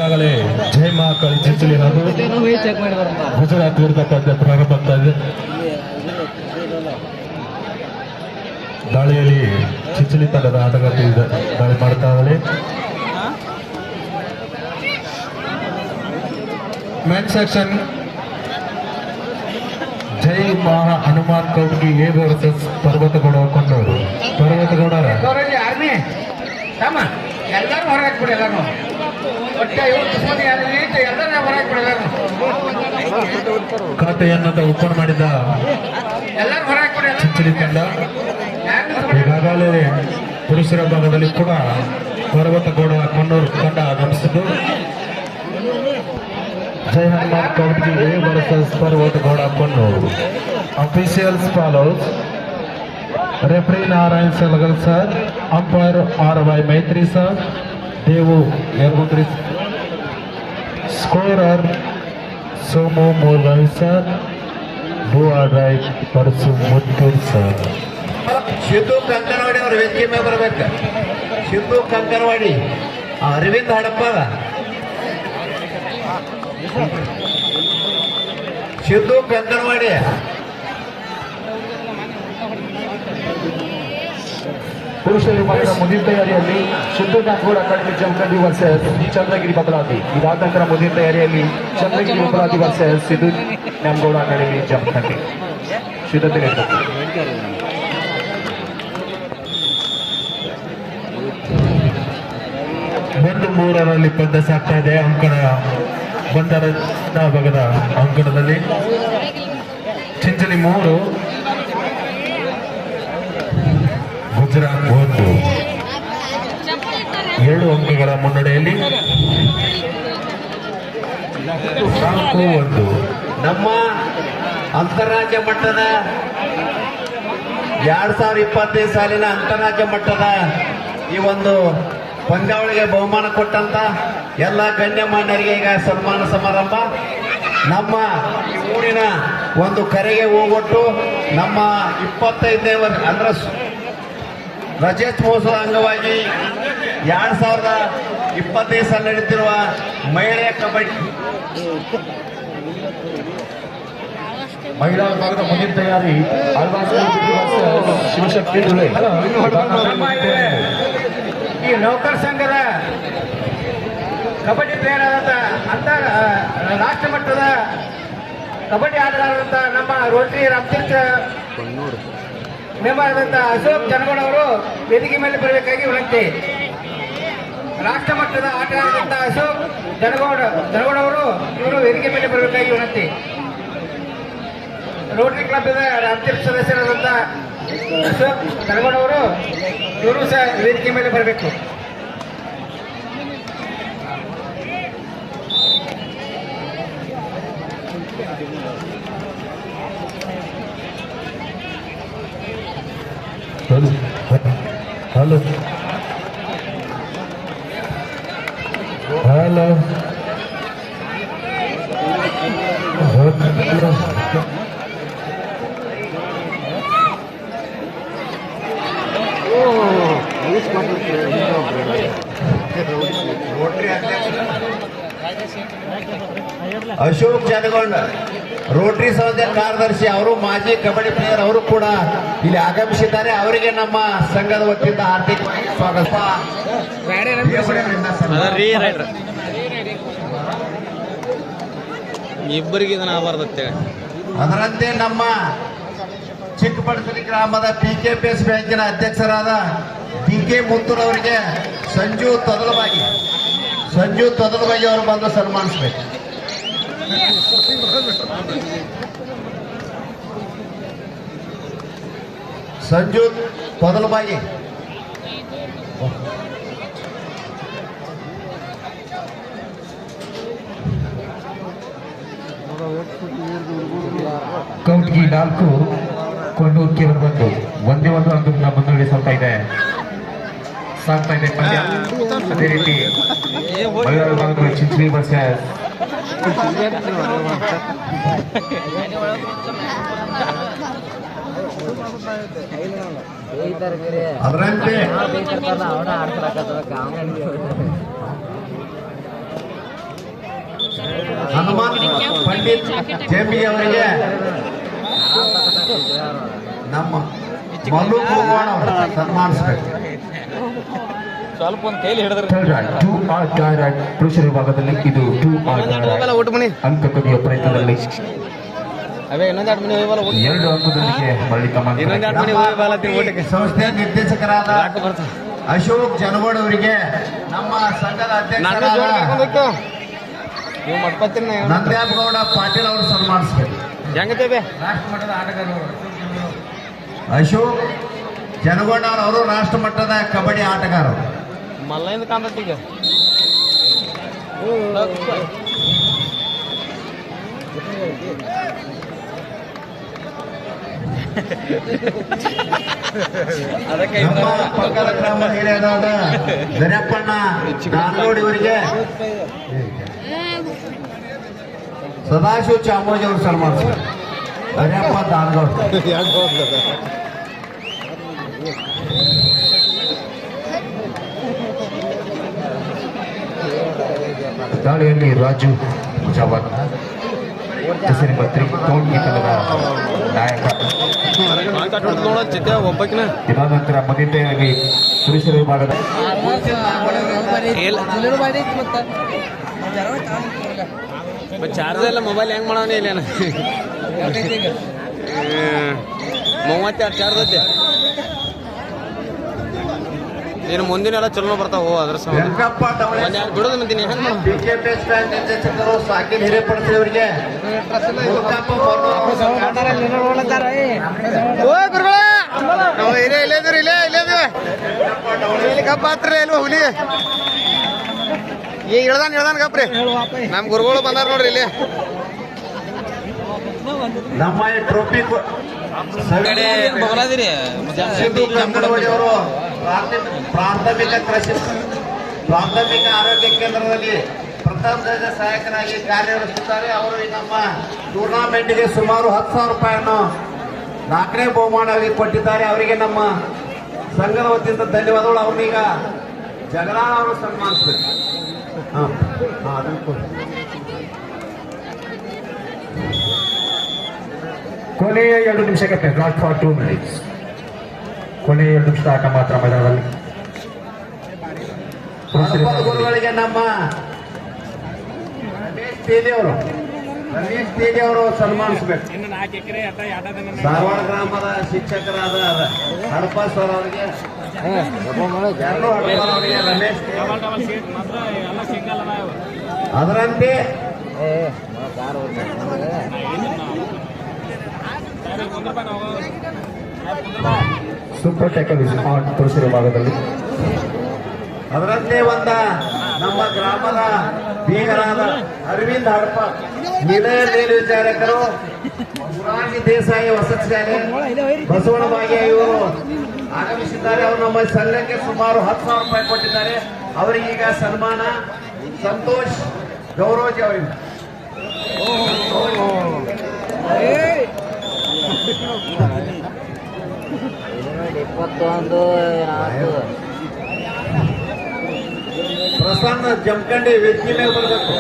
ಈಗಾಗಲೇ ಜೈ ಮಹಾಕಾಳಿ ಚಿಂಚಲಿ ಹಾಗೂ ಗುಜರಾತ್ ವಿರುದ್ಧ ಪಂದ್ಯ ಪ್ರಾರಂಭ ಇದೆ. ದಾಳಿಯಲ್ಲಿ ಚಿಂಚಲಿ ತಂಡದ ಆಟಗಾರ್ತಿ ದಾಳಿ ಮಾಡ್ತಾ ಇದ್ದಾರೆ. ಮೆನ್ ಸೆಕ್ಷನ್ ಜೈ ಮಹಾ ಹನುಮಾನ್ ಕೌಟ್ಗಿ ಎ ವರ್ಸಸ್ ಪರ್ವತಗೌಡ ಕೊಂಡವರು. ಪರ್ವತಗೌಡ ಎಲ್ಲರೂ ಹೊರಗಾಕ್ಬಿಡಿ. ಎಲ್ಲರೂ ಖಾತೆಯನ್ನು ಓಪನ್ ಮಾಡಿದ ಚಿಂಚಲಿ ತಂಡ ಈಗಾಗಲೇ ಪುರುಷರ ಭಾಗದಲ್ಲಿ ಕೂಡ ಪರ್ವತಗೌಡ ಕೊಂಡೂರು ತಂಡ ಆಗಮಿಸಿದ್ದು Jai Hanuman Koutgi A versus Parvatagouda Konduru. Officials follows referee Narayan Salgal sir, umpire R.Y. Maitri sir, Devu Yangutri, scorer Somo Morgan sir, do or right Parsu Muttur sir. Siddu Kankanwadi ಅವ್ರ ವೇದಿಕೆ ಮೇಲೆ ಬರ್ಬೇಕು. ಸಿದ್ದು ಕಂಕನವಾಡಿ ಅರವಿಂದ್ ಹಡಪ್ಪ ಸಿದ್ದು ಕಂಕನವಾಡಿ ಪುರುಷರ ವಿಭಾಗದ ಮುಂದಿನ ತಯಾರಿಯಲ್ಲಿ ಸಿದ್ದನಾಗೌಡ ಅಕಾಡೆಮಿ ಜಮಖಂಡಿ ವರ್ಸಸ್ ಚಂದ್ರಗಿರಿ ಬದಲಾತಿ. ಇದಾದ ನಂತರ ಮುಂದಿನ ತಯಾರಿಯಲ್ಲಿ ಚಂದ್ರಗಿರಿ ಬದಲಾತಿ ವರ್ಸಸ್ ಸಿದ್ದನಾಗೌಡ ಅಕಾಡೆಮಿ ಜಮಖಂಡಿ. ಸಿದ್ಧತೆ ನಡೆಯುತ್ತೆ. 1-3 ಪಂದ್ಯ ಸಾಗ್ತಾ ಇದೆ. ಅಂಕಣ ಬಂದರ ಭಾಗದ ಅಂಕಣದಲ್ಲಿ ಚಿಂಚಲಿ 3 ಗುಜರಾತ್ 1 7 ಅಂಕಗಳ ಮುನ್ನಡೆಯಲ್ಲಿ 4-1. ನಮ್ಮ ಅಂತಾರಾಜ್ಯ ಮಟ್ಟದ 2025 ಸಾಲಿನ ಅಂತಾರಾಜ್ಯ ಮಟ್ಟದ ಈ ಒಂದು ಪಂದ್ಯಾವಳಿಗೆ ಬಹುಮಾನ ಕೊಟ್ಟಂತ ಎಲ್ಲ ಗಣ್ಯಮಾನ್ಯರಿಗೆ ಈಗ ಸನ್ಮಾನ ಸಮಾರಂಭ. ನಮ್ಮ ಊರಿನ ಒಂದು ಕರೆಗೆ ಹೋಗೊಟ್ಟು ನಮ್ಮ 25ನೇ ಅಂದ್ರೆ ರಜತ್ ಮಹೋತ್ಸವ ಅಂಗವಾಗಿ 2025 ಸಾಲ ನಡೆಯುತ್ತಿರುವ ಮಹಿಳೆಯ ಕಬಡ್ಡಿ ಮಹಿಳಾ ವಿಭಾಗದ ಮುಂದಿನ ತಯಾರಿ ಶಿವಶಕ್ತಿ ದುಲೆ. ಈ ನೌಕರ ಸಂಘದ ಕಬಡ್ಡಿ ಪ್ಲೇಯರ್ ಆದಂತ ರಾಷ್ಟ್ರ ಮಟ್ಟದ ಕಬಡ್ಡಿ ಆಟಗಾರರಾದಂತ ನಮ್ಮ ರೋಟರಿ ರಾಮತೀರ್ಥ ಮೆಂಬರ್ ಆದಂತ ಅಶೋಕ್ ಜನಗೌಡ ಅವರು ವೇದಿಕೆ ಮೇಲೆ ಬರಬೇಕಾಗಿ ವಿನಂತಿ. ರಾಷ್ಟ್ರ ಮಟ್ಟದ ಆಟಗಾರರಾದಂತ ಅಶೋಕ್ ಜನಗೌಡ ಅವರು ಇವರು ವೇದಿಕೆ ಮೇಲೆ ಬರಬೇಕಾಗಿ ವಿನಂತಿ. ರೋಟರಿ ಕ್ಲಬ್ ರಾಮತೀರ್ಥ ಸದಸ್ಯರಾದಂತ ಅಶೋಕ್ ಜನಗೌಡ ಅವರು ಇವರು ಸಹ ವೇದಿಕೆ ಮೇಲೆ ಬರಬೇಕು. ಹಲೋ ಹಲೋ ಅಶೋಕ್ ಜನಗೌಡ ರೋಟರಿ ಸಂಘದ ಕಾರ್ಯದರ್ಶಿ, ಅವರು ಮಾಜಿ ಕಬಡ್ಡಿ ಪ್ಲೇಯರ್, ಅವರು ಕೂಡ ಇಲ್ಲಿ ಆಗಮಿಸಿದ್ದಾರೆ. ಅವರಿಗೆ ನಮ್ಮ ಸಂಘದ ವತಿಯಿಂದ ಹಾರ್ದಿಕ ಸ್ವಾಗತ. ಇಬ್ಬರಿಗೆ ಇದನ್ನ ಆಗಬಾರ್ದತ್ತೆ. ಅದರಂತೆ ನಮ್ಮ ಚಿಕ್ಕಬಳ್ಳಾಪುರ ಗ್ರಾಮದ PKPS ಬ್ಯಾಂಕಿನ ಅಧ್ಯಕ್ಷರಾದ DK ಮುತ್ತೂರ್ ಅವರಿಗೆ ಸಂಜು ತೊದಲಬಾಗಿ ಅವರು ಬಂದು ಸನ್ಮಾನಿಸಬೇಕು. ಸಂಜು ತೊದಲಬಾಗಿ ಕೌಟ್ಗಿ 4 ಕೊಂಡೂರು ಕೇವಲ ಬಂದು ಒಂದೇ ಒಂದು ಅಂಕದಿಂದ ಮುನ್ನಡೆ ಸಾಗ್ತಾ ಇದೆ ಪಂದ್ಯ. ಅದೇ ರೀತಿ ಮಹಿಳಾ ವಿಭಾಗದಲ್ಲಿ ಚಿಂಚಲಿ ವರ್ಸಸ್ ಅದರಂತೆ ಪಂಡಿತ್ ಜಂಬಿ ಅವರಿಗೆ ನಮ್ಮ ಮಲ್ಲು ಕುಮಾರ್ ಅವರು ಸನ್ಮಾನಿಸಬೇಕು. ಸ್ವಲ್ಪ ಒಂದು ಕೈಲಿ ಹಿಡಿದ್ರೆ ಟೂ ಆರ್ ಡೈರೆಕ್ಟ್ ಪುರುಷರ ವಿಭಾಗದಲ್ಲಿ ಇದು ಟೂ ಆರ್ ಡೈರೆಕ್ಟ್ ಊಟ ಮನಿ ಅಂಕ ಕದಿಯುವ ಪ್ರಯತ್ನದಲ್ಲಿ ಅವೇ ಇನ್ನೊಂದು 2 ಮನಿ ಹೋಗ್ಬಲ್ಲ ಊಟ 2 ಅಂಕದೊಂದಿಗೆ ಮರಳಿ ತಮ್ಮ ಇನ್ನೊಂದು 2 ಮನಿ ಹೋಗ್ಬಲ್ಲ ಊಟಕ್ಕೆ ಸಂಸ್ಥೆಯ ನಿರ್ದೇಶಕರಾದ ಅಶೋಕ್ ಜನಗೋಡ್ ಅವರಿಗೆ ನಮ್ಮ ಸಂಘದ ಅಧ್ಯಕ್ಷರಾದ ನೀವು ಮಾಡ್ಕೊತೀನಿ ನಂದ್ಯಾಪಗೌಡ ಪಾಟೀಲ್ ಅವರು ಸನ್ಮಾನಿಸಬೇಕು. ಹೆಂಗತೇವೆ ಅಶೋಕ್ ಜನಗೋಡ್ ಅವರು ರಾಷ್ಟ್ರ ಮಟ್ಟದ ಕಬಡ್ಡಿ ಆಟಗಾರರು. ಮಲ್ಲಿಂದ ಕಾಂತೀಗ ನಮ್ಮ ಪಕ್ಕದ ಗ್ರಾಮ ಹಿರಿಯರಾದ ದರ್ಯಪ್ಪಣ್ಣ ನಾಲ್ಗೋಡಿ ಅವರಿಗೆ ಸದಾಶಿವ ಚಾಮೋಜಿ ಅವರು ಸನ್ಮಾನಿಸ್ತಾರೆ. ದರ್ಯಪ್ಪ ದಾನಗೌಡ ದಾಳಿಯಲ್ಲಿ ರಾಜು ಜವಾನ್ ಹೆಸರಿನ ಮಂತ್ರಿ ತೋಳ್ಗಿ ತಂಡದ ನಾಯಕ. ಒಬ್ಬಕಿನ ಇದಾದ ನಂತರ ಮದಿತೆಯಾಗಿ ಪುರುಷರ ವಿಭಾಗದ ಚಾರ್ಜ್ ಎಲ್ಲ ಮೊಬೈಲ್ ಹೆಂಗ್ ಮಾಡವನೇ ಇಲ್ಲ 32 ಚಾರ್ಜ್ ಐತೆ. ಏನು ಮುಂದಿನ ಎಲ್ಲ ಚಲೋ ಬರ್ತಾವ ಅದ್ರ ವೆಂಕಪ್ಪ ಬಿಡೋದು ಮಂತೀನಿ ಹೆಂಗ್ ಮಾಡೋದು ಬಿಕೆಪಿಎಸ್ ಬ್ಯಾಂಕ್ ನಿರ್ದೇಶಕರು ಸಾಕಿನ್ ಹಿರೇಪಡಿಸಿ ಅವರಿಗೆ ಪಾತ್ರ ಹುಲಿ ಈಗ ಇಳ್ದಾನ ಗಪ್ರಿ ನಮ್ ಗುರುಗಳು ಬಂದಾರ ನೋಡ್ರಿ ಇಲ್ಲಿ ನಮ್ಮ ಈ ಟ್ರೋಫಿ ಸಿಂಧು ಕಂಕಡವಳ್ಳಿ ಅವರು ಪ್ರಾಥಮಿಕ ಆರೋಗ್ಯ ಕೇಂದ್ರದಲ್ಲಿ ಪ್ರಥಮ ದರ್ಜೆ ಸಹಾಯಕರಾಗಿ ಕಾರ್ಯನಿರ್ವಹಿಸುತ್ತಾರೆ. ಅವರು ನಮ್ಮ ಟೂರ್ನಾಮೆಂಟ್ಗೆ ಸುಮಾರು 10,000 ರೂಪಾಯಿಯನ್ನು 4ನೇ ಬಹುಮಾನವಾಗಿ ಕೊಟ್ಟಿದ್ದಾರೆ. ಅವರಿಗೆ ನಮ್ಮ ಸಂಘದ ವತಿಯಿಂದ ಧನ್ಯವಾದಗಳು. ಅವ್ರನ್ನೀಗ ಜಗದಾಳ ಅವರು ಸನ್ಮಾನಿಸಬೇಕು. ಕೊನೆಯ 2 ನಿಮಿಷಕ್ಕೆ ನಾಟ್ ಫಾರ್ 2 ಮಿನಿಟ್ಸ್. ಕೊನೆಯ 2 ನಿಮಿಷ ಆಟ ಮಾತ್ರ ಮೈದಾನದಲ್ಲಿ. ಗುರುಗಳಿಗೆ ನಮ್ಮ ರಮೇಶ್ ತೇಲಿ ಅವರು ಸನ್ಮಾನಿಸಬೇಕು. ಧಾರವಾಡ ಗ್ರಾಮದ ಶಿಕ್ಷಕರಾದ ಹಡಪ ಸರ್ ಅವರಿಗೆ ರಮೇಶ್ ಅದರಂತೆ ಸೂಪರ್ ಟ್ಯಾಕಲ್ ಆನ್ ಪುರುಷರ ವಿಭಾಗದಲ್ಲಿ ಅದರಂತೆ ನಮ್ಮ ಗ್ರಾಮದ ಬೀಗರಾದ ಅರವಿಂದ್ ಹಡಪ ನಿಲಯ ಮೇಲ್ವಿಚಾರಕರು ಮುರಾರ್ಜಿ ದೇಸಾಯಿ ವಸತಿ ಶಾಲೆ ಬಸವಣ್ಣ ಭಾಗ್ಯ ಇವರು ಆಗಮಿಸಿದ್ದಾರೆ. ಅವರು ನಮ್ಮ ಸಂಘಕ್ಕೆ ಸುಮಾರು 10,000 ರೂಪಾಯಿ ಕೊಟ್ಟಿದ್ದಾರೆ. ಅವರಿಗೀಗ ಸನ್ಮಾನ ಸಂತೋಷ್ ಗೌರೋಜಿ ಅವರಿಂದ. ಪ್ರಸನ್ನ ಜಮಖಂಡಿ ವೇದಿಕೆ ಮೇಲೆ ಬರಬೇಕು.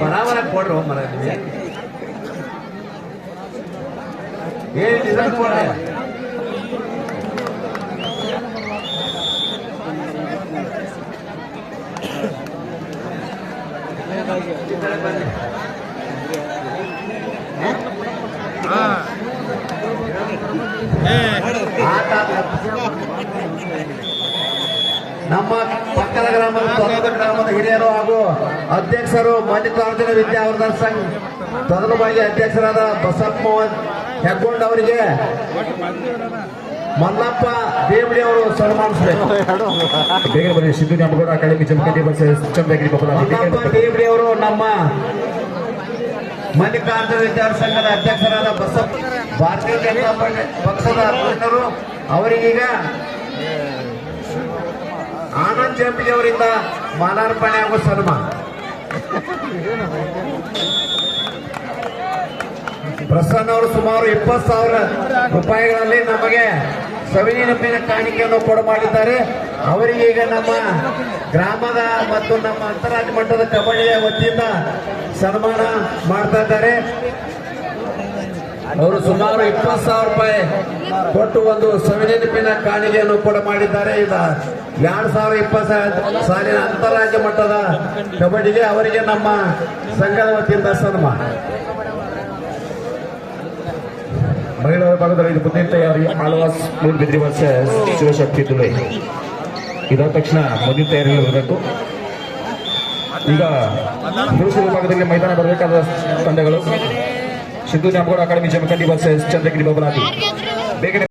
ಬರಾಬರ ಕೊಡ್ರು ಮರ ಡಿಸೈನ್ ಕೊಡ್ರಿ. ನಮ್ಮ ಪಕ್ಕದ ಗ್ರಾಮದ ತೊದಲ ಗ್ರಾಮದ ಹಿರಿಯರು ಹಾಗೂ ಅಧ್ಯಕ್ಷರು ಮಲ್ಲಿಕಾರ್ಜುನ ವಿದ್ಯಾವರ್ಧನ ಸಂಘ ತೊದಲಬಾಗಿ ಅಧ್ಯಕ್ಷರಾದ ಬಸಪ್ಪ ಮೋಹನ್ ಹೆಗ್ಗೊಂಡ್ ಅವರಿಗೆ ಮಲ್ಲಪ್ಪ ದೇವಡಿ ಅವರು ಸನ್ಮಾನಿಸಬೇಕು. ಬೇಗ ಬನ್ನಿ. ಸಿದ್ದು ನ್ಯಾಮಗೌಡ ಅಕಾಡೆಮಿ ಜಮಖಂಡಿ ವರ್ಸಸ್ ಚಂದ್ರಗಿರಿ ಮಲ್ಲಪ್ಪ ದೇವಡಿ ಅವರು ನಮ್ಮ ಮಲ್ಲಿಕಾರ್ಜುನ ವಿದ್ಯಾರ್ಥಿ ಸಂಘದ ಅಧ್ಯಕ್ಷರಾದ ಬಸಪ್ಪ ಭಾರತೀಯ ಜನತಾ ಪಕ್ಷದ ಮುಖಂಡರು. ಅವರಿಗೀಗ ಆನಂದ್ ಜಂಪಿ ಅವರಿಂದ ಮಾಲಾರ್ಪಣೆ ಹಾಗೂ ಸನ್ಮಾನ. ಪ್ರಸನ್ನ ಅವರು ಸುಮಾರು 20,000 ರೂಪಾಯಿಗಳಲ್ಲಿ ನಮಗೆ ಸವಿನೆನಪಿನ ಕಾಣಿಕೆಯನ್ನು ಕೊಡ ಮಾಡಿದ್ದಾರೆ. ಅವರಿಗೆ ಈಗ ನಮ್ಮ ಗ್ರಾಮದ ಮತ್ತು ನಮ್ಮ ಅಂತಾರಾಜ್ಯ ಮಟ್ಟದ ಕಬಡ್ಡಿಯ ವತಿಯಿಂದ ಸನ್ಮಾನ ಮಾಡ್ತಾ ಇದ್ದಾರೆ. ಅವರು ಸುಮಾರು 20,000 ರೂಪಾಯಿ ಕೊಟ್ಟು ಒಂದು ಸವಿನೆನಪಿನ ಕಾಣಿಕೆಯನ್ನು ಕೂಡ ಮಾಡಿದ್ದಾರೆ. ಈಗ 2020 ಸಾಲಿನ ಅಂತಾರಾಜ್ಯ ಮಟ್ಟದ ಕಬಡ್ಡಿಗೆ ಅವರಿಗೆ ನಮ್ಮ ಸಂಘದ ವತಿಯಿಂದ ಸನ್ಮಾನ. ಮಹಿಳೆಯರ ಭಾಗದಲ್ಲಿ ಇದು ಮುಂದಿನ ತಯಾರಿ ಆಳ್ವಾಸ್ ಮೂಡ್ಬಿದ್ರಿ ವರ್ಸಸ್ ಶಿವಶಕ್ತಿ ದುಲೆ. ಇದಾದ ತಕ್ಷಣ ಮುಂದಿನ ತಯಾರಿ ಇರಬೇಕು. ಈಗ ಪುರುಷರ ವಿಭಾಗದಲ್ಲಿ ಮೈದಾನ ಬರಬೇಕಾದ ತಂಡಗಳು ಸಿದ್ದು ನ್ಯಾಮಗೌಡ ಅಕಾಡೆಮಿ ಜಮಖಂಡಿ ವರ್ಸಸ್ ಚಂದ್ರಗಿರಿ ಬಬಲಾದಿ. ಬೇಗನೆ